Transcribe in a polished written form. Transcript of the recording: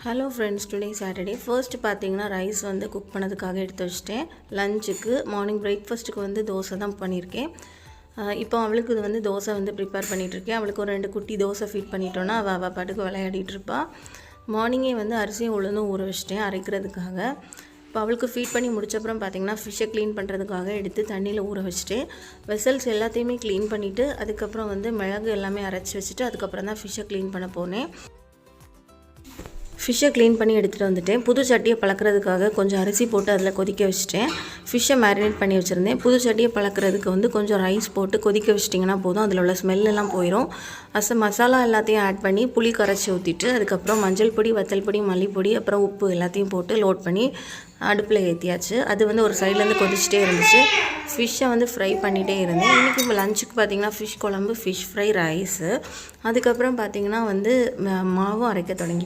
Hello friends, today Saturday. First பார்த்தீங்கன்னா rice வந்து cook பண்ணதுக்காக எடுத்து வச்சிட்டேன். லஞ்சுக்கு மார்னிங் பிரேக்ஃபாஸ்ட்டுக்கு வந்து தோசை தான் பண்ணியிருக்கேன். இப்போ அவளுக்கு இது வந்து தோசை வந்து ப்ரிப்பேர் பண்ணிகிட்ருக்கேன். அவளுக்கு ஒரு 2 குட்டி தோசை ஃபீட் பண்ணிட்டோன்னா அவள் பாட்டுக்கு விளையாடிட்டுருப்பா. மார்னிங்கே வந்து அரிசியும் உளுந்தும் ஊற வச்சிட்டேன் அரைக்கிறதுக்காக. இப்போ அவளுக்கு ஃபீட் பண்ணி முடிச்சப்புறம் பார்த்திங்கன்னா ஃபிஷ்ஷை க்ளீன் பண்ணுறதுக்காக எடுத்து தண்ணியில் ஊற வச்சுட்டு வெசல்ஸ் எல்லாத்தையுமே க்ளீன் பண்ணிவிட்டு அதுக்கப்புறம் வந்து மிளகு எல்லாமே அரைச்சி வச்சுட்டு அதுக்கப்புறம் தான் ஃபிஷ்ஷை க்ளீன் பண்ண போனேன். ஃபிஷ்ஷை க்ளீன் பண்ணி எடுத்துகிட்டு வந்துட்டேன். புது சட்டியை பழக்கிறதுக்காக கொஞ்சம் அரிசி போட்டு அதில் கொதிக்க வச்சுட்டேன். ஃபிஷ்ஷை மேரினேட் பண்ணி வச்சுருந்தேன். புது சட்டியை பழக்கிறதுக்கு வந்து கொஞ்சம் ரைஸ் போட்டு கொதிக்க வச்சிட்டிங்கன்னா போதும், அதில் உள்ள ஸ்மெல்லாம் போயிடும். மசாலா எல்லாத்தையும் ஆட் பண்ணி புளி கரைச்சி ஊற்றிட்டு அதுக்கப்புறம் மஞ்சள் பொடி, வத்தல் பொடி, மல்லிப்பொடி, அப்புறம் உப்பு எல்லாத்தையும் போட்டு லோட் பண்ணி அடுப்பில் ஏற்றியாச்சு. அது வந்து ஒரு சைட்லேருந்து கொதிச்சிட்டே இருந்துச்சு. ஃபிஷ்ஷை வந்து ஃப்ரை பண்ணிகிட்டே இருந்தேன். இன்றைக்கி இப்போ லஞ்சுக்கு பார்த்திங்கன்னா ஃபிஷ் குழம்பு, ஃபிஷ் ஃப்ரை, ரைஸு. அதுக்கப்புறம் பார்த்திங்கன்னா வந்து மாவும் அரைக்க தொடங்கி